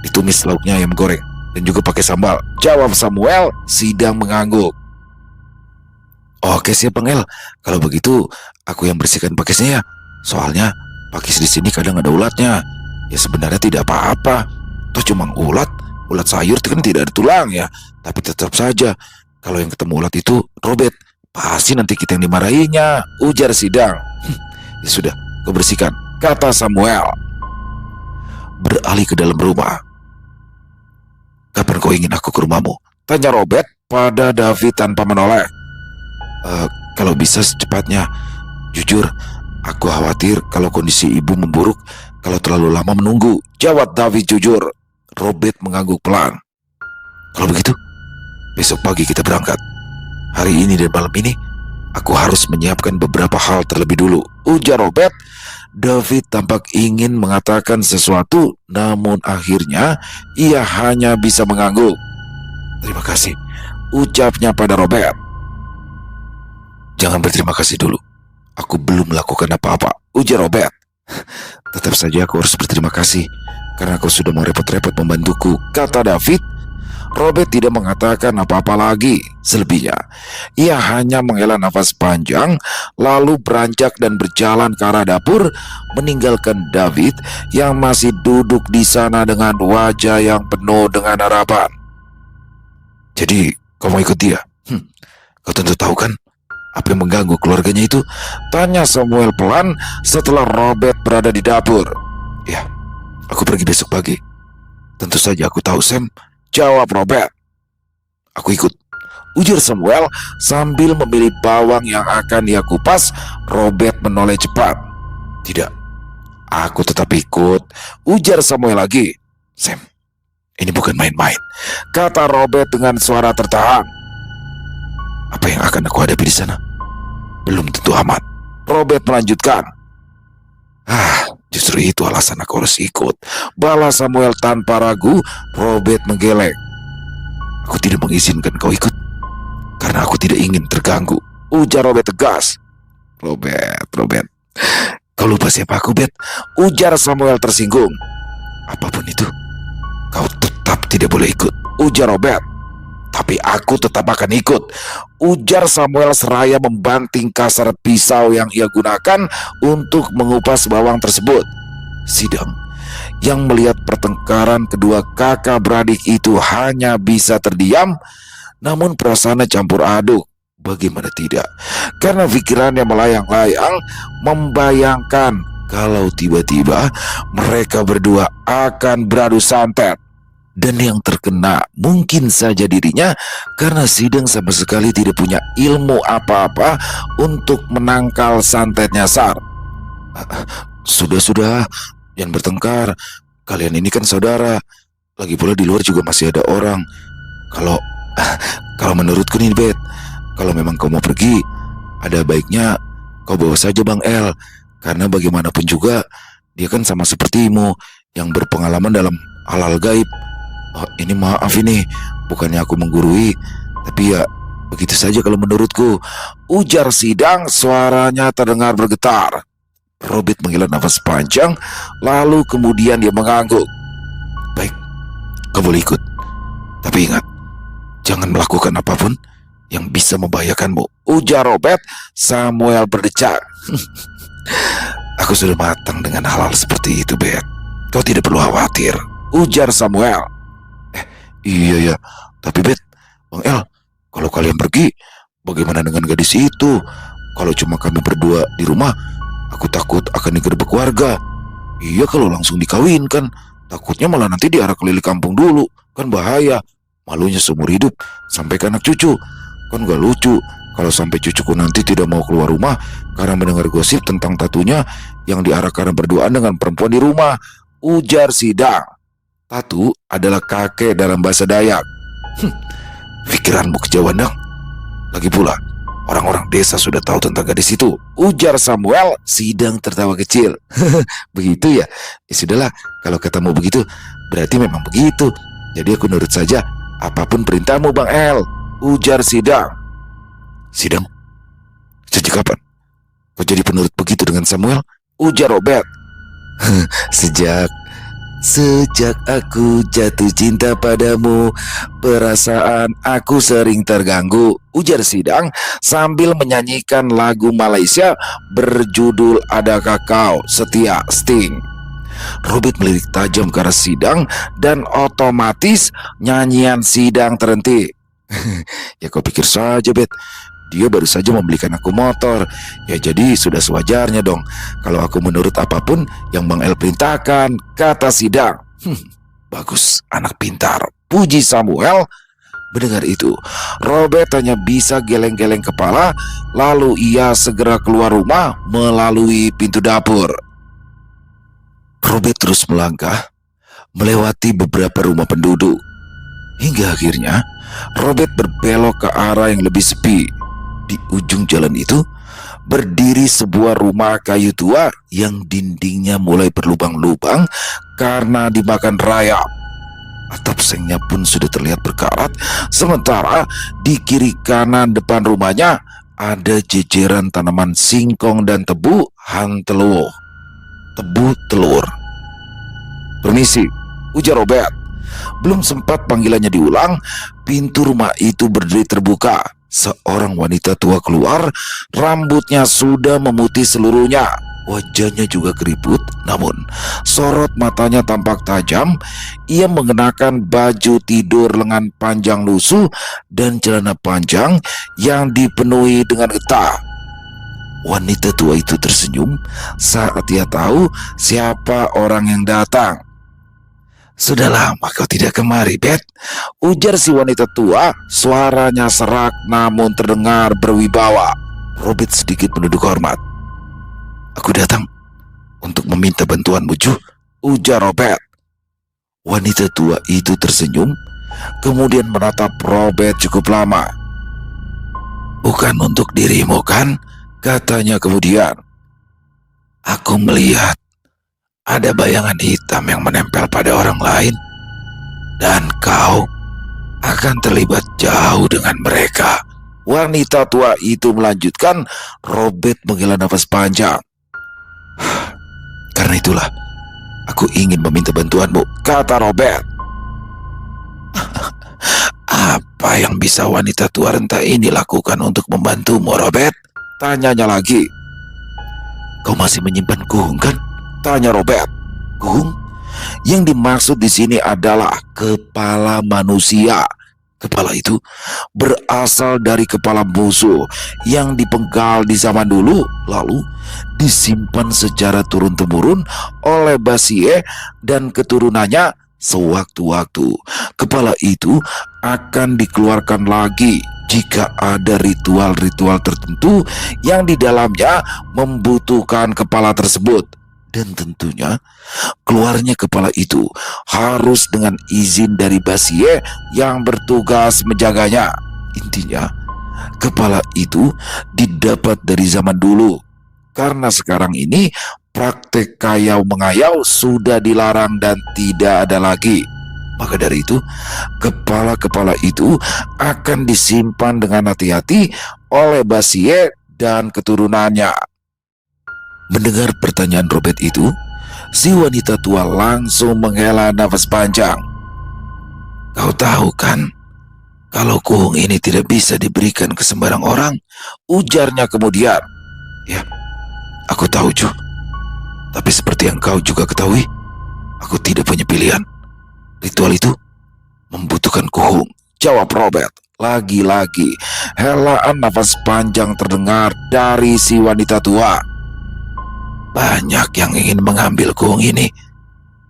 ditumis lauknya ayam goreng dan juga pakai sambal, jawab Samuel. Sidang mengangguk. Oke siap Bang El, kalau begitu aku yang bersihkan pakisnya ya. Soalnya pakis di sini kadang ada ulatnya. Ya sebenarnya tidak apa-apa, toh cuma ulat sayur kan tidak ada tulang ya. Tapi tetap saja kalau yang ketemu ulat itu Robert, pasti nanti kita yang dimarahinya, ujar Sidang. Ya sudah, kau bersihkan, kata Samuel. Beralih ke dalam rumah. Kapan kau ingin aku ke rumahmu? Tanya Robert pada David tanpa menoleh. Kalau bisa secepatnya. Jujur, aku khawatir kalau kondisi ibu memburuk kalau terlalu lama menunggu, jawab David jujur. Robert mengangguk pelan. Kalau begitu, besok pagi kita berangkat. Hari ini dan malam ini, aku harus menyiapkan beberapa hal terlebih dulu, ujar Robert. David tampak ingin mengatakan sesuatu, namun akhirnya ia hanya bisa mengangguk. Terima kasih, ucapnya pada Robert. Jangan berterima kasih dulu, aku belum melakukan apa-apa, ujar Robert. Tetap saja aku harus berterima kasih karena kau sudah mau repot-repot membantuku, kata David. Robert tidak mengatakan apa-apa lagi. Selebihnya, ia hanya menghela nafas panjang lalu beranjak dan berjalan ke arah dapur, meninggalkan David yang masih duduk di sana dengan wajah yang penuh dengan harapan. Jadi, kau mau ikut dia? Kau tentu tahu kan apa yang mengganggu keluarganya itu? Tanya Samuel pelan setelah Robert berada di dapur. Ya, aku pergi besok pagi. Tentu saja aku tahu Sam, jawab Robert. Aku ikut, ujar Samuel sambil memilih bawang yang akan ia kupas. Robert menoleh cepat. Tidak, aku tetap ikut, ujar Samuel lagi. Sam, ini bukan main-main, kata Robert dengan suara tertahan. Apa yang akan aku hadapi di sana? Belum tentu aman, Robert melanjutkan. Justru itu alasan aku harus ikut, balas Samuel tanpa ragu. Robert menggeleng. Aku tidak mengizinkan kau ikut karena aku tidak ingin terganggu, ujar Robert tegas. Robert, kau lupa siapa aku, Bet? Ujar Samuel tersinggung. Apapun itu, kau tetap tidak boleh ikut, ujar Robert. Tapi aku tetap akan ikut, ujar Samuel seraya membanting kasar pisau yang ia gunakan untuk mengupas bawang tersebut. Sidang yang melihat pertengkaran kedua kakak beradik itu hanya bisa terdiam, namun perasaannya campur aduk. Bagaimana tidak? Karena pikirannya melayang-layang membayangkan kalau tiba-tiba mereka berdua akan beradu santet. Dan yang terkena mungkin saja dirinya karena Sidang sama sekali tidak punya ilmu apa-apa untuk menangkal santetnya Sar. Sudah, jangan bertengkar. Kalian ini kan saudara. Lagi pula di luar juga masih ada orang. Kalau menurutku nih Bet, kalau memang kau mau pergi, ada baiknya kau bawa saja Bang El. Karena bagaimanapun juga dia kan sama sepertimu yang berpengalaman dalam hal-hal gaib. Ini maaf ini, bukannya aku menggurui, tapi ya begitu saja kalau menurutku, ujar Sidang, suaranya terdengar bergetar. Robert menghela nafas panjang, lalu kemudian dia mengangguk. Baik, kau boleh ikut, tapi ingat, jangan melakukan apapun yang bisa membahayakanmu, ujar Robert. Samuel berdecak. Aku sudah matang dengan hal-hal seperti itu, Bet. Kau tidak perlu khawatir, ujar Samuel. Iya ya, tapi Bet, Bang El, kalau kalian pergi, bagaimana dengan gadis itu? Kalau cuma kami berdua di rumah, aku takut akan digerebek warga. Iya, kalau langsung dikawinkan, takutnya malah nanti diarak keliling kampung dulu, kan bahaya. Malunya seumur hidup, sampai ke anak cucu. Kan gak lucu kalau sampai cucuku nanti tidak mau keluar rumah karena mendengar gosip tentang tatunya yang diarak karena berduaan dengan perempuan di rumah, ujar Sidang. Tatu adalah kakek dalam bahasa Dayak. Pikiranmu kejauhan dong. Lagi pula, orang-orang desa sudah tahu tentang gadis itu, ujar Samuel. Sidang tertawa kecil. Begitu ya? Ya sudahlah, kalau katamu begitu, berarti memang begitu. Jadi aku nurut saja, apapun perintahmu Bang El, ujar Sidang. Sidang? Sejak kapan kau jadi penurut begitu dengan Samuel? Ujar Robert. Sejak aku jatuh cinta padamu, perasaan aku sering terganggu, ujar Sidang sambil menyanyikan lagu Malaysia berjudul Adakah Kau Setia Sting. Robert melirik tajam ke arah Sidang dan otomatis nyanyian Sidang terhenti. Ya kau pikir saja, Bet, dia baru saja membelikan aku motor. Ya jadi sudah sewajarnya dong kalau aku menurut apapun yang Bang El perintahkan, kata Sidang. Bagus, anak pintar, puji Samuel. Mendengar itu, Robert hanya bisa geleng-geleng kepala. Lalu ia segera keluar rumah melalui pintu dapur. Robert terus melangkah melewati beberapa rumah penduduk, hingga akhirnya Robert berbelok ke arah yang lebih sepi. Di ujung jalan itu berdiri sebuah rumah kayu tua yang dindingnya mulai berlubang-lubang karena dimakan rayap. Atap sengnya pun sudah terlihat berkarat, sementara di kiri kanan depan rumahnya ada jejeran tanaman singkong dan tebu hanteluo. Tebu telur. Permisi, ujar Robert. Belum sempat panggilannya diulang, pintu rumah itu berdiri terbuka. Seorang wanita tua keluar, rambutnya sudah memutih seluruhnya. Wajahnya juga keriput, namun sorot matanya tampak tajam. Ia mengenakan baju tidur lengan panjang lusuh dan celana panjang yang dipenuhi dengan getah. Wanita tua itu tersenyum saat ia tahu siapa orang yang datang. Sudah lama kau tidak kemari, Bet, ujar si wanita tua. Suaranya serak namun terdengar berwibawa. Robert sedikit menunduk hormat. Aku datang untuk meminta bantuanmu, Ju, ujar Robert. Wanita tua itu tersenyum, kemudian menatap Robert cukup lama. Bukan untuk dirimu kan? Katanya kemudian. Aku melihat ada bayangan hitam yang menempel pada orang lain, dan kau akan terlibat jauh dengan mereka. Wanita tua itu melanjutkan. Robert menghela nafas panjang. Karena itulah aku ingin meminta bantuanmu, kata Robert. Apa yang bisa wanita tua renta ini lakukan untuk membantumu, Robert? Tanyanya lagi. Kau masih menyimpan kuhung kan? Tanya Robert. Kuhung? Yang dimaksud di sini adalah kepala manusia. Kepala itu berasal dari kepala musuh yang dipenggal di zaman dulu, lalu disimpan secara turun-temurun oleh Basie dan keturunannya sewaktu-waktu. Kepala itu akan dikeluarkan lagi jika ada ritual-ritual tertentu yang di dalamnya membutuhkan kepala tersebut. Dan tentunya keluarnya kepala itu harus dengan izin dari Basie yang bertugas menjaganya. Intinya, kepala itu didapat dari zaman dulu. Karena sekarang ini praktek kayau mengayau sudah dilarang dan tidak ada lagi. Maka dari itu, kepala-kepala itu akan disimpan dengan hati-hati oleh Basie dan keturunannya. Mendengar pertanyaan Robert itu, si wanita tua langsung menghela nafas panjang. Kau tahu kan, kalau kuhung ini tidak bisa diberikan ke sembarang orang, ujarnya kemudian. Ya, aku tahu, Ju. Tapi seperti yang kau juga ketahui, aku tidak punya pilihan. Ritual itu membutuhkan kuhung, jawab Robert. Lagi-lagi, helaan nafas panjang terdengar dari si wanita tua. Banyak yang ingin mengambil kuhung ini,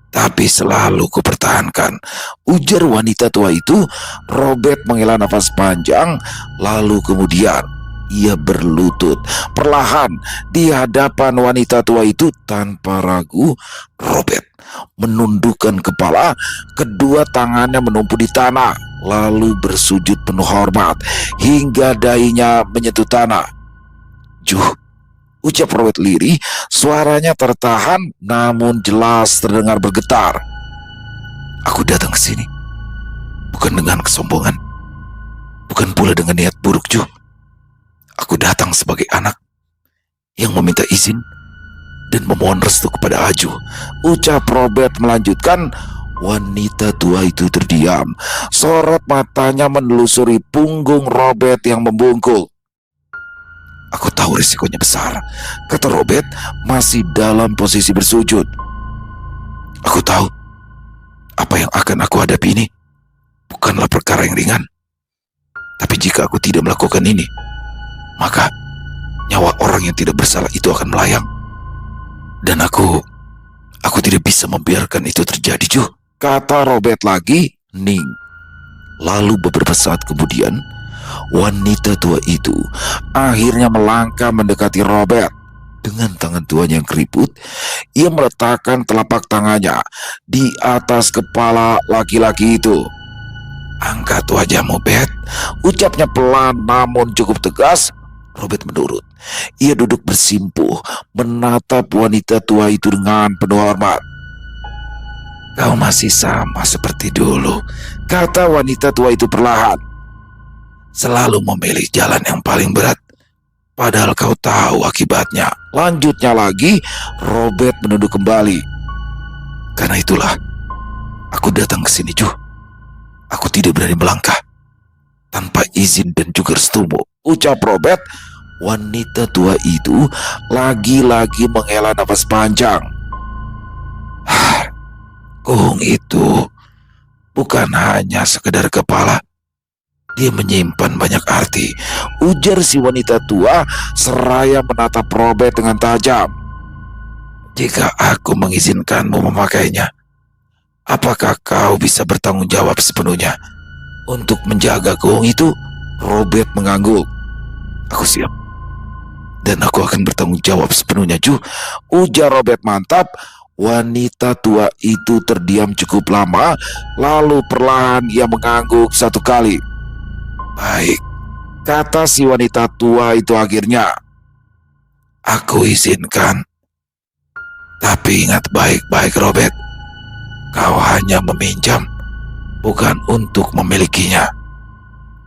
tapi selalu kupertahankan, ujar wanita tua itu. Robert menghela nafas panjang, lalu kemudian ia berlutut perlahan di hadapan wanita tua itu. Tanpa ragu, Robert menundukkan kepala, kedua tangannya menumpuk di tanah, lalu bersujud penuh hormat hingga dahinya menyentuh tanah. Juh, ucap Robert lirih, suaranya tertahan namun jelas terdengar bergetar. Aku datang ke sini bukan dengan kesombongan, bukan pula dengan niat buruk, Ju. Aku datang sebagai anak yang meminta izin dan memohon restu kepada Aju, ucap Robert melanjutkan. Wanita tua itu terdiam, sorot matanya menelusuri punggung Robert yang membungkuk. Aku tahu risikonya besar, kata Robert masih dalam posisi bersujud. Aku tahu apa yang akan aku hadapi ini bukanlah perkara yang ringan. Tapi jika aku tidak melakukan ini, maka nyawa orang yang tidak bersalah itu akan melayang. Dan aku tidak bisa membiarkan itu terjadi, Ju, kata Robert lagi, hening. Lalu beberapa saat kemudian, wanita tua itu akhirnya melangkah mendekati Robert. Dengan tangan tuanya yang keriput, ia meletakkan telapak tangannya di atas kepala laki-laki itu. Angkat wajahmu, Bet, ucapnya pelan namun cukup tegas. Robert menurut. Ia duduk bersimpuh menatap wanita tua itu dengan penuh hormat. Kau masih sama seperti dulu, kata wanita tua itu perlahan. Selalu memilih jalan yang paling berat, padahal kau tahu akibatnya. Lanjutnya lagi, Robert menunduk kembali. Karena itulah, aku datang ke sini, Ju. Aku tidak berani melangkah tanpa izin dan juga restumu, ucap Robert. Wanita tua itu lagi-lagi menghela nafas panjang. Kuhung itu bukan hanya sekedar kepala, dia menyimpan banyak arti, ujar si wanita tua seraya menatap Robert dengan tajam. Jika aku mengizinkanmu memakainya, apakah kau bisa bertanggung jawab sepenuhnya untuk menjaga kuhung itu? Robert mengangguk. Aku siap, dan aku akan bertanggung jawab sepenuhnya, Ju, ujar Robert mantap. Wanita tua itu terdiam cukup lama, lalu perlahan ia mengangguk satu kali. Baik, kata si wanita tua itu akhirnya. Aku izinkan. Tapi ingat baik-baik, Robert. Kau hanya meminjam, bukan untuk memilikinya.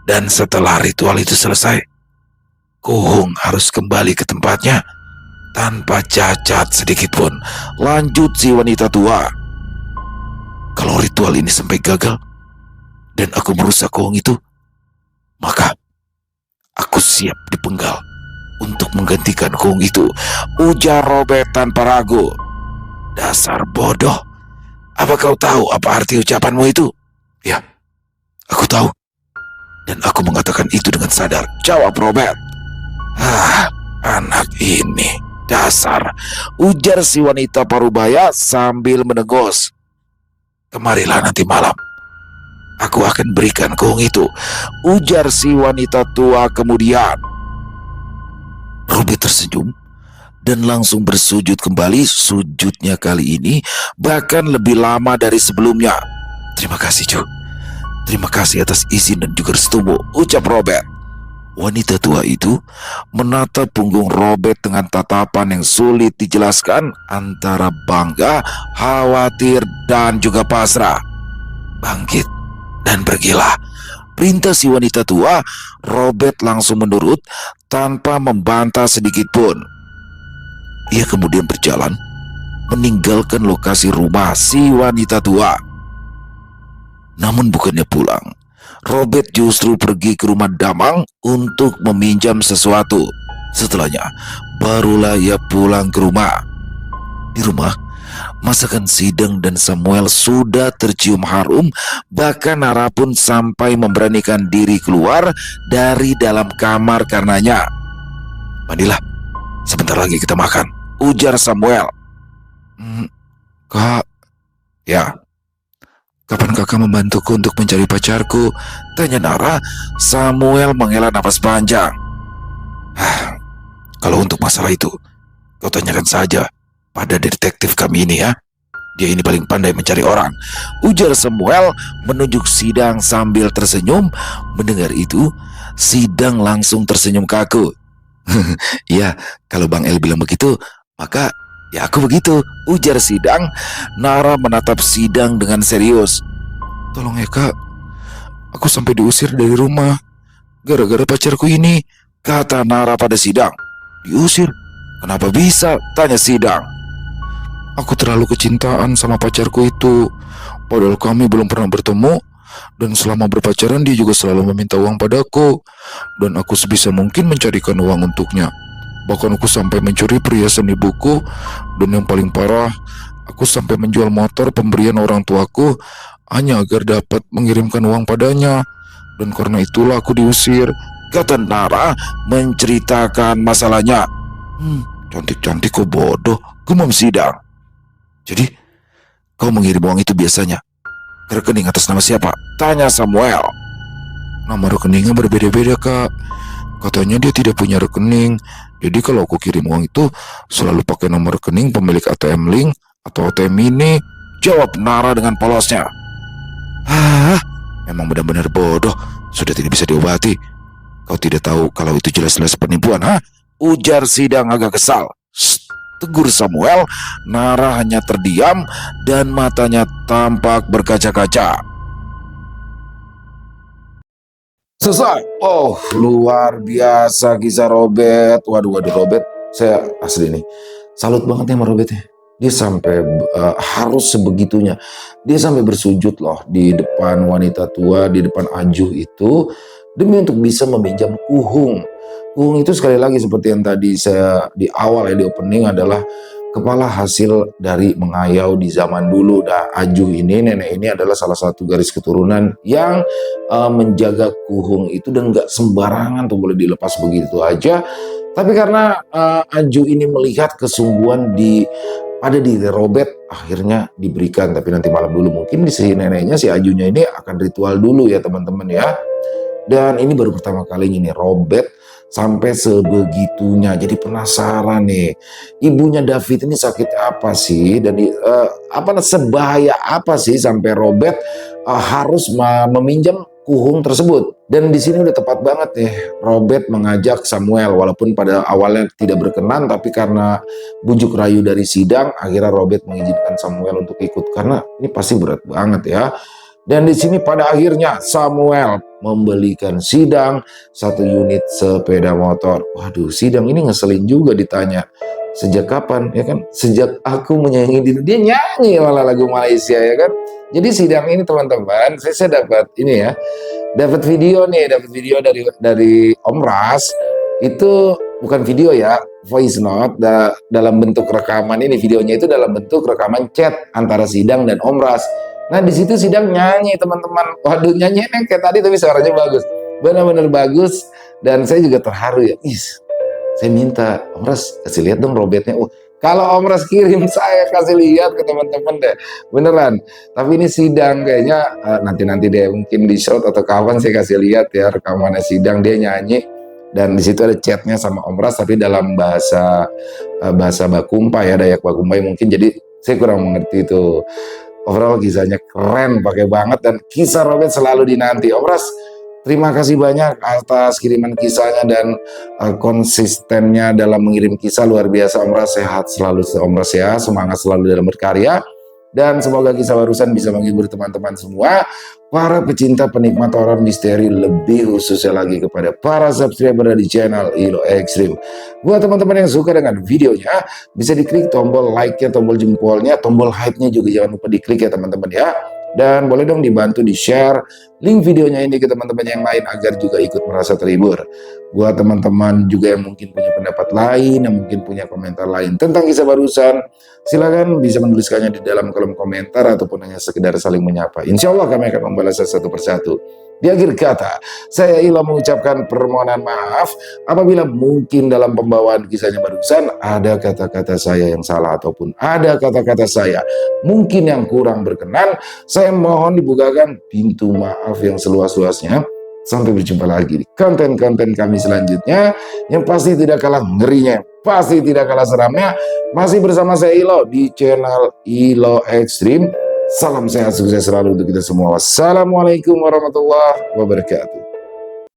Dan setelah ritual itu selesai, kuhung harus kembali ke tempatnya tanpa cacat sedikit pun, lanjut si wanita tua. Kalau ritual ini sampai gagal dan aku merusak kuhung itu, maka aku siap dipenggal untuk menggantikan kuhung itu, ujar Robert tanpa ragu. Dasar bodoh, apa kau tahu apa arti ucapanmu itu? Ya, aku tahu, dan aku mengatakan itu dengan sadar, jawab Robert. Anak ini, dasar, ujar si wanita parubaya sambil menegos. Kemarilah nanti malam, aku akan berikan kuhung itu, ujar si wanita tua kemudian. Robert tersenyum dan langsung bersujud kembali. Sujudnya kali ini bahkan lebih lama dari sebelumnya. Terima kasih, Ju. Terima kasih atas izin dan juga restumu, ucap Robert. Wanita tua itu menatap punggung Robert dengan tatapan yang sulit dijelaskan antara bangga, khawatir, dan juga pasrah. Bangkit dan pergilah, perintah si wanita tua. Robert langsung menurut tanpa membantah sedikit pun. Ia kemudian berjalan meninggalkan lokasi rumah si wanita tua. Namun bukannya pulang, Robert justru pergi ke rumah Damang untuk meminjam sesuatu. Setelahnya, barulah ia pulang ke rumah. Di rumah, Masakan Sidang dan Samuel sudah tercium harum, bahkan Nara pun sampai memberanikan diri keluar dari dalam kamar karenanya. "Mandilah, sebentar lagi kita makan," ujar Samuel. "Kak, ya, kapan kakak membantuku untuk mencari pacarku?" tanya Nara. Samuel menghela napas panjang. "Kalau untuk masalah itu, kau tanyakan saja pada detektif kami ini ya. Dia ini paling pandai mencari orang," ujar Samuel menunjuk Sidang sambil tersenyum. Mendengar itu, Sidang langsung tersenyum kaku. "Ya, kalau Bang El bilang begitu, maka ya aku begitu," ujar Sidang. Nara menatap Sidang dengan serius. "Tolong ya kak, aku sampai diusir dari rumah gara-gara pacarku ini," kata Nara pada Sidang. "Diusir? Kenapa bisa?" tanya Sidang. "Aku terlalu kecintaan sama pacarku itu. Padahal kami belum pernah bertemu. Dan selama berpacaran dia juga selalu meminta uang padaku. Dan aku sebisa mungkin mencarikan uang untuknya. Bahkan aku sampai mencuri perhiasan ibuku. Dan yang paling parah, aku sampai menjual motor pemberian orang tuaku hanya agar dapat mengirimkan uang padanya. Dan karena itulah aku diusir," kata Nara menceritakan masalahnya. Cantik-cantik kok bodoh," gumam Sidang. "Jadi, kau mengirim uang itu biasanya ke rekening atas nama siapa?" tanya Samuel. "Nama rekeningnya berbeda-beda kak. Katanya dia tidak punya rekening. Jadi kalau aku kirim uang itu selalu pakai nomor rekening pemilik ATM Link atau ATM Mini," jawab Nara dengan polosnya. Memang benar-benar bodoh. Sudah tidak bisa diobati. Kau tidak tahu kalau itu jelas-jelas penipuan, ujar Sidang agak kesal. Tegur Samuel. Nara hanya terdiam dan matanya tampak berkaca-kaca. Selesai. Oh, luar biasa kisah Robert. Waduh Robert, saya asli nih salut banget sama Robert ya. Dia sampai harus sebegitunya. Dia sampai bersujud loh di depan wanita tua, di depan Ajuh itu, demi untuk bisa meminjam kuhung. Kuhung itu sekali lagi seperti yang tadi saya di awal ya di opening adalah kepala hasil dari mengayau di zaman dulu. Nah, Ajuh ini, nenek ini adalah salah satu garis keturunan yang menjaga kuhung itu dan nggak sembarangan tuh boleh dilepas begitu aja. Tapi karena Ajuh ini melihat kesungguhan pada diri Robert, akhirnya diberikan. Tapi nanti malam dulu mungkin si neneknya, si Ajuhnya ini akan ritual dulu ya teman-teman ya. Dan ini baru pertama kalinya nih Robert sampai sebegitunya. Jadi penasaran nih, ibunya David ini sakit apa sih, dan sebahaya apa sih sampai Robert harus meminjam kuhung tersebut. Dan di sini udah tepat banget nih Robert mengajak Samuel, walaupun pada awalnya tidak berkenan, tapi karena bujuk rayu dari Sidang, akhirnya Robert mengizinkan Samuel untuk ikut karena ini pasti berat banget ya. Dan di sini pada akhirnya Samuel membelikan Sidang 1 unit sepeda motor. Waduh, Sidang ini ngeselin juga ditanya, "Sejak kapan?" Ya kan, "Sejak aku menyayangi diri." Dia nyanyi malah lagu Malaysia ya kan. Jadi Sidang ini teman-teman, saya dapat ini ya, dapat video nih, dari Om Ras. Itu bukan video ya, voice note dalam bentuk rekaman ini. Videonya itu dalam bentuk rekaman chat antara Sidang dan Om Ras. Nah di situ Sidang nyanyi teman-teman. Waduh, nyanyinya kayak tadi tapi suaranya bagus, benar-benar bagus. Dan saya juga terharu ya. Saya minta Om Ras kasih lihat dong Robertnya. Kalau Om Ras kirim saya kasih lihat ke teman-teman deh, beneran. Tapi ini Sidang kayaknya nanti deh mungkin di short atau kapan saya kasih lihat ya rekamannya Sidang, dia nyanyi. Dan di situ ada chatnya sama Om Ras tapi dalam bahasa Bakumpai ya, Dayak Bakumpai mungkin. Jadi saya kurang mengerti itu. Overall kisahnya keren, pakai banget, dan kisah Robert selalu dinanti. Om Ras, terima kasih banyak atas kiriman kisahnya dan konsistennya dalam mengirim kisah, luar biasa. Om Ras sehat selalu Om Ras ya, semangat selalu dalam berkarya. Dan semoga kisah barusan bisa menghibur teman-teman semua, para pecinta penikmat horor misteri, lebih khususnya lagi kepada para subscriber di channel Ilo Extreme. Buat teman-teman yang suka dengan videonya, bisa diklik tombol like-nya, tombol jempolnya, tombol hype-nya juga jangan lupa diklik ya teman-teman ya. Dan boleh dong dibantu di-share link videonya ini ke teman-teman yang lain agar juga ikut merasa terhibur. Buat teman-teman juga yang mungkin punya pendapat lain, yang mungkin punya komentar lain tentang kisah barusan, silakan bisa menuliskannya di dalam kolom komentar ataupun hanya sekedar saling menyapa. Insya Allah kami akan membalasnya satu persatu. Di akhir kata, saya Ila mengucapkan permohonan maaf apabila mungkin dalam pembawaan kisahnya barusan ada kata-kata saya yang salah ataupun ada kata-kata saya mungkin yang kurang berkenan. Saya mohon dibukakan pintu maaf yang seluas-luasnya. Sampai berjumpa lagi di konten-konten kami selanjutnya yang pasti tidak kalah ngerinya, pasti tidak kalah seramnya. Masih bersama saya Ilo di channel Ilo Extreme. Salam sehat sukses selalu untuk kita semua. Wassalamualaikum warahmatullahi wabarakatuh.